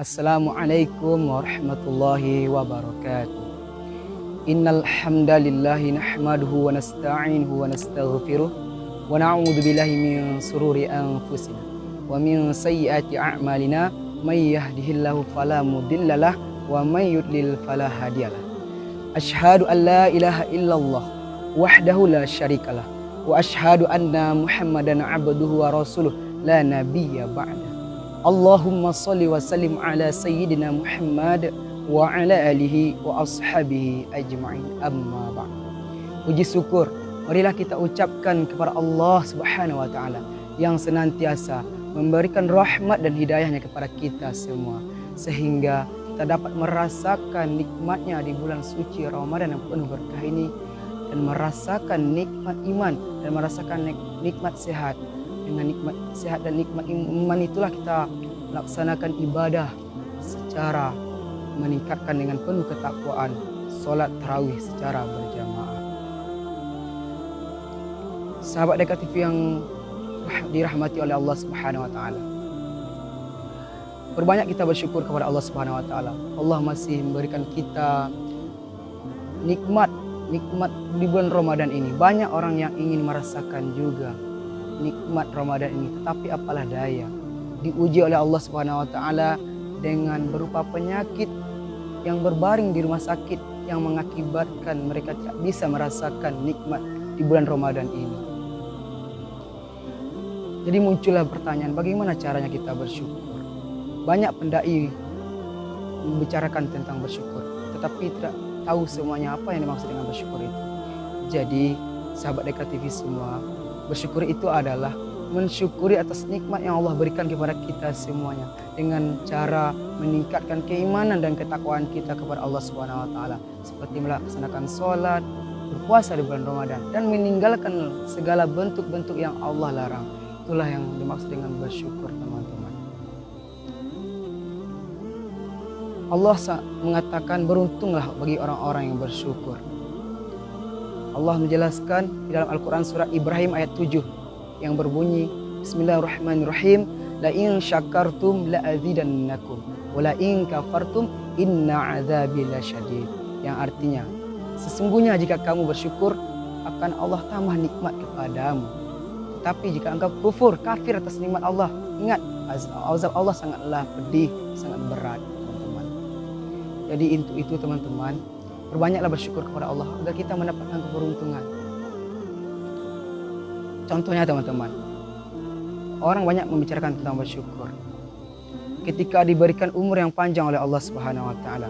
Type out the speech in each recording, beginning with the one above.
Assalamualaikum warahmatullahi wabarakatuh. Innal hamdalillahi nahmaduhu wa nasta'inuhu wa nastaghfiruh wa na'udzu billahi min sururi anfusina wa min sayyiati a'malina may yahdihillahu fala mudhillalah wa may yudlil fala hadiyalah. Asyhadu an la ilaha illallah wahdahu la syarikalah wa asyhadu anna Muhammadan abduhu wa rasuluh la nabiyya ba'da. Allahumma salli wa sallim ala sayyidina Muhammad wa ala alihi wa ashabihi ajma'in, amma ba'd. Puji syukur marilah kita ucapkan kepada Allah Subhanahu wa taala yang senantiasa memberikan rahmat dan hidayahnya kepada kita semua, sehingga kita dapat merasakan nikmatnya di bulan suci Ramadan yang penuh berkah ini, dan merasakan nikmat iman dan merasakan nikmat sehat. Dengan nikmat sehat dan nikmat iman itulah kita melaksanakan ibadah secara meningkatkan dengan penuh ketakwaan, solat tarawih secara berjamaah. Sahabat Deka TV yang dirahmati oleh Allah Subhanahu wa taala, berbanyak kita bersyukur kepada Allah Subhanahu wa taala. Allah masih memberikan kita nikmat di bulan Ramadan ini. Banyak orang yang ingin merasakan juga nikmat Ramadan ini, tetapi apalah daya, diuji oleh Allah Subhanahu wa taala dengan berupa penyakit yang berbaring di rumah sakit yang mengakibatkan mereka tidak bisa merasakan nikmat di bulan Ramadan ini. Jadi muncullah pertanyaan, bagaimana caranya kita bersyukur? Banyak pendai membicarakan tentang bersyukur, tetapi tidak tahu semuanya apa yang dimaksud dengan bersyukur itu. Jadi sahabat Deka TV semua, bersyukur itu adalah mensyukuri atas nikmat yang Allah berikan kepada kita semuanya dengan cara meningkatkan keimanan dan ketakwaan kita kepada Allah Subhanahu wa taala, seperti melaksanakan sholat, berpuasa di bulan Ramadan, dan meninggalkan segala bentuk-bentuk yang Allah larang. Itulah yang dimaksud dengan bersyukur, teman-teman. Allah mengatakan beruntunglah bagi orang-orang yang bersyukur. Allah menjelaskan di dalam Al-Quran surat Ibrahim ayat 7 yang berbunyi, Bismillahirrahmanirrahim, la in syakartum la azidannakum wa la in kafartum inna azabi lasyadid. Yang artinya, sesungguhnya jika kamu bersyukur akan Allah tambah nikmat kepadamu. Tetapi jika engkau kafir atas nikmat Allah, ingat azab Allah sangatlah pedih, sangat berat, teman-teman. Jadi itu teman-teman, berbanyaklah bersyukur kepada Allah agar kita mendapatkan keberuntungan. Contohnya teman-teman, orang banyak membicarakan tentang bersyukur. Ketika diberikan umur yang panjang oleh Allah Subhanahu wa taala,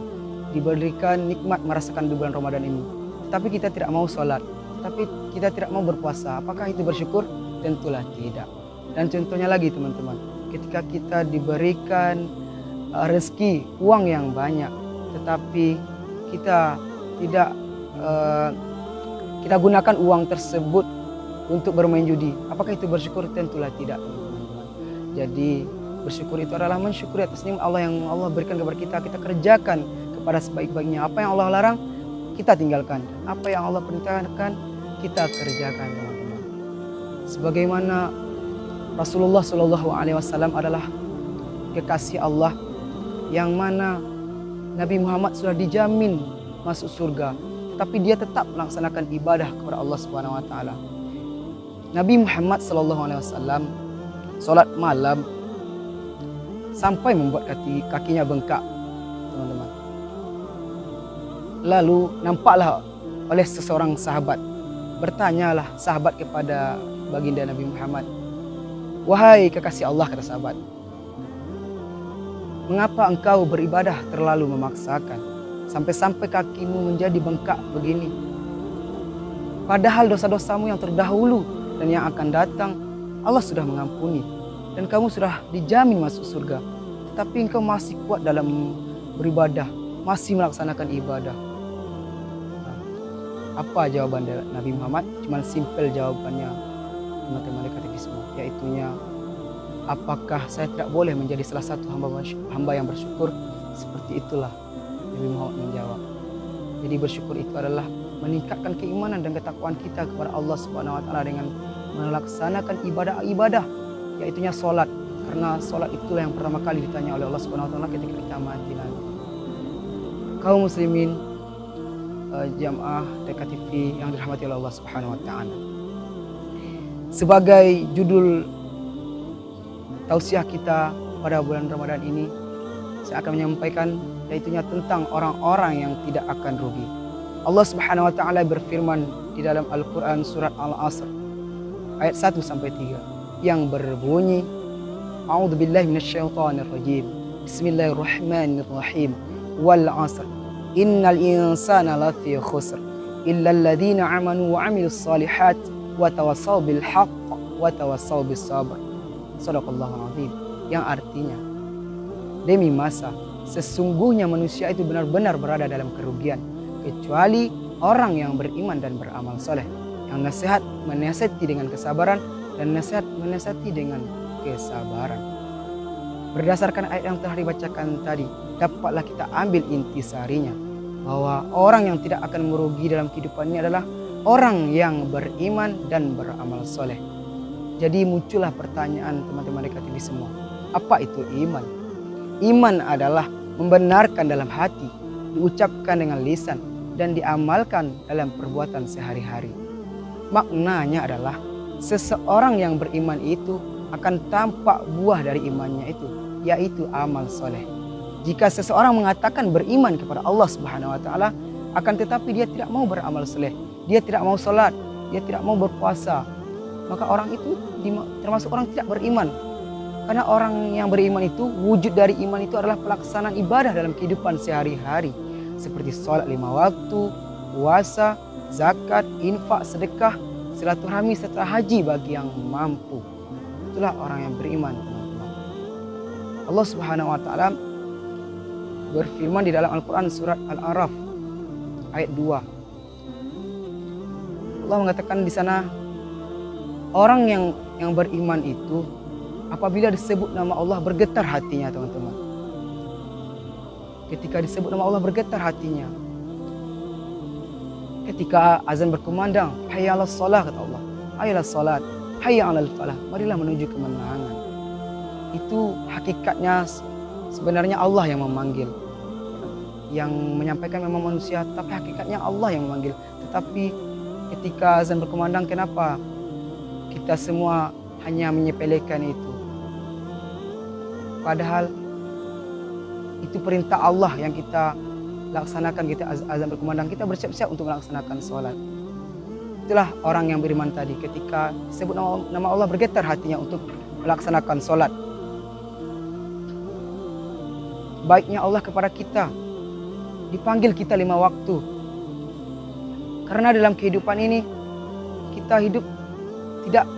diberikan nikmat merasakan di bulan Ramadan ini, tapi kita tidak mau sholat, tapi kita tidak mau berpuasa, apakah itu bersyukur? Tentulah tidak. Dan contohnya lagi teman-teman, ketika kita diberikan rezeki, uang yang banyak, tetapi kita tidak kita gunakan uang tersebut untuk bermain judi, apakah itu bersyukur? Tentulah tidak, teman-teman. Jadi bersyukur itu adalah mensyukuri atas nikmat Allah yang Allah berikan kepada kita. Kita kerjakan kepada sebaik-baiknya. Apa yang Allah larang kita tinggalkan, apa yang Allah perintahkan kita kerjakan, teman-teman. Sebagaimana Rasulullah SAW adalah kekasih Allah, yang mana Nabi Muhammad sudah dijamin masuk surga, tapi dia tetap melaksanakan ibadah kepada Allah Subhanahu wa taala. Nabi Muhammad SAW salat malam sampai membuat kakinya bengkak, teman-teman. Lalu nampaklah oleh seseorang sahabat, bertanyalah sahabat kepada baginda Nabi Muhammad, "Wahai kekasih Allah," kata sahabat, "mengapa engkau beribadah terlalu memaksakan sampai-sampai kakimu menjadi bengkak begini? Padahal dosa-dosamu yang terdahulu dan yang akan datang Allah sudah mengampuni, dan kamu sudah dijamin masuk surga, tetapi engkau masih kuat dalam beribadah, masih melaksanakan ibadah." Apa jawaban Nabi Muhammad? Cuman simpel jawabannya, teman-teman Deka TV semua, yaitunya, apakah saya tidak boleh menjadi salah satu hamba yang bersyukur? Seperti itulah Nabi Muhammad menjawab. Jadi bersyukur itu adalah meningkatkan keimanan dan ketakwaan kita kepada Allah Subhanahu wa taala dengan melaksanakan ibadah-ibadah, yaitunya sholat. Karena sholat itulah yang pertama kali ditanya oleh Allah Subhanahu wa taala ketika kita mati nanti. Kaum muslimin, jamaah TKTV yang dirahmati oleh Allah Subhanahu wa taala. Sebagai judul tausiah kita pada bulan Ramadan ini, saya akan menyampaikan yaitunya tentang orang-orang yang tidak akan rugi. Allah Subhanahu wa taala berfirman di dalam Al-Qur'an surat Al-Asr ayat 1 sampai 3 yang berbunyi, A'udzubillahi minasyaitonirrajim. Bismillahirrahmanirrahim. Wal 'asr. Innal insana lafi khusr illa alladziina 'amanu wa 'amilus shalihat wa tawassaw bil haqq wa tawassaw bis sabr. Shadaqallahul azim. Yang artinya, demi masa, sesungguhnya manusia itu benar-benar berada dalam kerugian kecuali orang yang beriman dan beramal soleh, yang menasihati dengan kesabaran dan menasihati dengan kesabaran. Berdasarkan ayat yang telah dibacakan tadi, dapatlah kita ambil intisarinya bahwa orang yang tidak akan merugi dalam kehidupan ini adalah orang yang beriman dan beramal soleh. Jadi muncullah pertanyaan teman-teman DKTV semua, apa itu iman? Iman adalah membenarkan dalam hati, diucapkan dengan lisan, dan diamalkan dalam perbuatan sehari-hari. Maknanya adalah seseorang yang beriman itu akan tampak buah dari imannya itu, yaitu amal soleh. Jika seseorang mengatakan beriman kepada Allah Subhanahu wa taala, akan tetapi dia tidak mau beramal soleh, dia tidak mau sholat, dia tidak mau berpuasa, maka orang itu termasuk orang tidak beriman. Karena orang yang beriman itu, wujud dari iman itu adalah pelaksanaan ibadah dalam kehidupan sehari-hari, seperti sholat 5 waktu, puasa, zakat, infak, sedekah, silaturahmi serta haji bagi yang mampu. Itulah orang yang beriman, teman-teman. Allah Subhanahu wa taala berfirman di dalam Al-Qur'an surat Al-A'raf ayat 2. Allah mengatakan di sana, orang yang beriman itu apabila disebut nama Allah bergetar hatinya, teman-teman. Ketika disebut nama Allah bergetar hatinya. Ketika azan berkumandang, hayya 'alas shalah, kata Allah. Hayya 'alas salat, hayya 'alal falah. Marilah menuju kemenangan. Itu hakikatnya sebenarnya Allah yang memanggil. Yang menyampaikan memang manusia, tapi hakikatnya Allah yang memanggil. Tetapi ketika azan berkumandang, kenapa kita semua hanya menyepelekan itu? Padahal itu perintah Allah yang kita laksanakan. Kita azan berkumandang, kita bersiap-siap untuk melaksanakan sholat. Itulah orang yang beriman tadi, ketika disebut nama Allah bergetar hatinya untuk melaksanakan sholat. Baiknya Allah kepada kita, dipanggil kita 5 waktu. Karena dalam kehidupan ini kita hidup tidak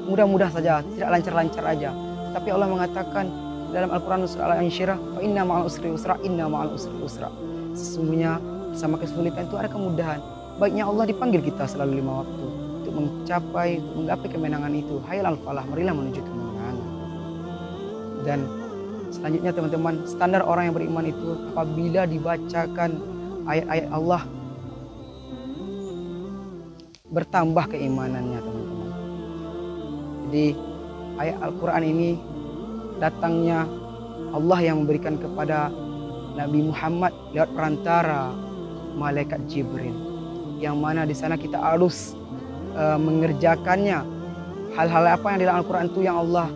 mudah-mudah saja, tidak lancar-lancar aja. Tapi Allah mengatakan dalam Al-Quran surah Al-Insyirah, fa inna ma'al usri usra, inna ma'al usri usra. Sesungguhnya bersama kesulitan itu ada kemudahan. Baiknya Allah dipanggil kita selalu 5 waktu untuk menggapai kemenangan itu. Hayal al-falah, marilah menuju kemenangan. Dan selanjutnya, teman-teman, standar orang yang beriman itu apabila dibacakan ayat-ayat Allah, bertambah keimanannya, teman-teman. Jadi ayat Al-Quran ini datangnya Allah yang memberikan kepada Nabi Muhammad lewat perantara malaikat Jibril, yang mana di sana kita harus mengerjakannya. Hal-hal apa yang di dalam Al-Quran itu yang Allah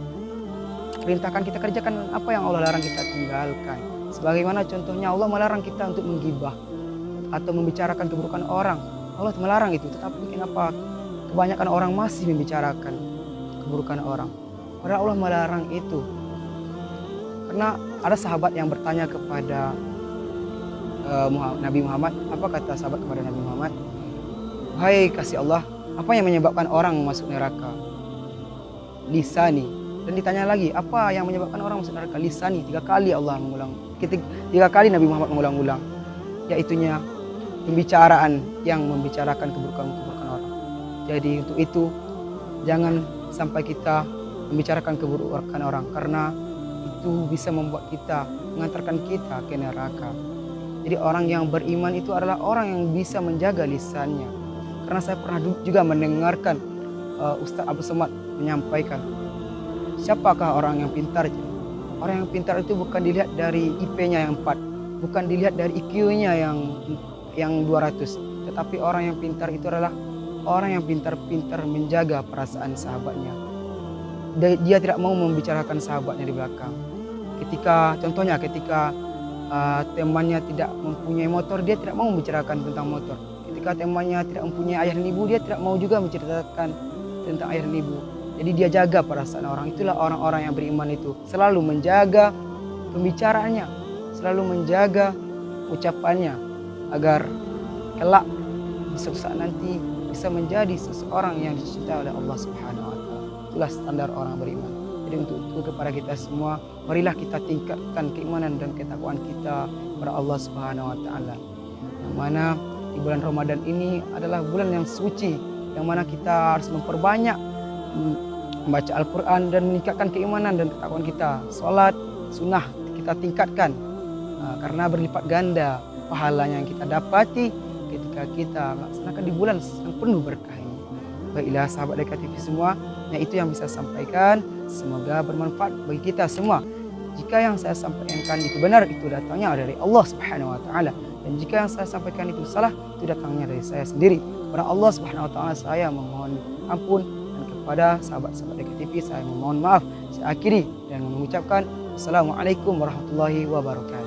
perintahkan kita kerjakan, apa yang Allah larang kita tinggalkan. Sebagaimana contohnya Allah melarang kita untuk menggibah atau membicarakan keburukan orang. Allah melarang itu, tetapi kenapa kebanyakan orang masih membicarakan keburukan orang? Padahal Allah melarang itu. Karena ada sahabat yang bertanya kepada Nabi Muhammad. Apa kata sahabat kepada Nabi Muhammad? Wahai kasih Allah, apa yang menyebabkan orang masuk neraka? Lisani. Dan ditanya lagi, apa yang menyebabkan orang masuk neraka? Lisani. 3 kali Allah mengulang. 3 kali Nabi Muhammad mengulang-ulang. Yaitunya pembicaraan yang membicarakan keburukan-keburukan orang. Jadi untuk itu jangan sampai kita membicarakan keburukan orang, karena itu bisa membuat kita, mengantarkan kita ke neraka. Jadi orang yang beriman itu adalah orang yang bisa menjaga lisannya. Karena saya pernah juga mendengarkan Ustaz Abu Somad menyampaikan Siapakah orang yang pintar itu? Orang yang pintar itu bukan dilihat dari IP-nya yang 4, bukan dilihat dari IQ-nya yang 200, tetapi orang yang pintar itu adalah orang yang pintar-pintar menjaga perasaan sahabatnya. Dia tidak mau membicarakan sahabatnya di belakang. Contohnya ketika temannya tidak mempunyai motor, dia tidak mau membicarakan tentang motor. Ketika temannya tidak mempunyai ayah dan ibu, dia tidak mau juga menceritakan tentang ayah dan ibu. Jadi dia jaga perasaan orang. Itulah orang-orang yang beriman itu. Selalu menjaga pembicaraannya, selalu menjaga ucapannya, agar kelak di suatu saat nanti bisa menjadi seseorang yang dicintai oleh Allah Subhanahu wa taala. Itulah standar orang beriman. Jadi untuk itu kepada kita semua, marilah kita tingkatkan keimanan dan ketakwaan kita kepada Allah Subhanahu wa taala. Yang mana di bulan Ramadan ini adalah bulan yang suci, yang mana kita harus memperbanyak membaca Al-Quran dan meningkatkan keimanan dan ketakwaan kita. Salat sunnah kita tingkatkan, karena berlipat ganda pahalanya yang kita dapati ketika kita melaksanakan di bulan yang penuh berkah ini. Baiklah sahabat Deka TV semua, nah itu yang bisa saya sampaikan. Semoga bermanfaat bagi kita semua. Jika yang saya sampaikan itu benar, itu datangnya dari Allah Subhanahu wa taala. Dan jika yang saya sampaikan itu salah, itu datangnya dari saya sendiri. Kepada Allah Subhanahu wa taala saya memohon ampun, dan kepada sahabat-sahabat Deka TV saya memohon maaf. Saya akhiri dan mengucapkan Assalamualaikum warahmatullahi wabarakatuh.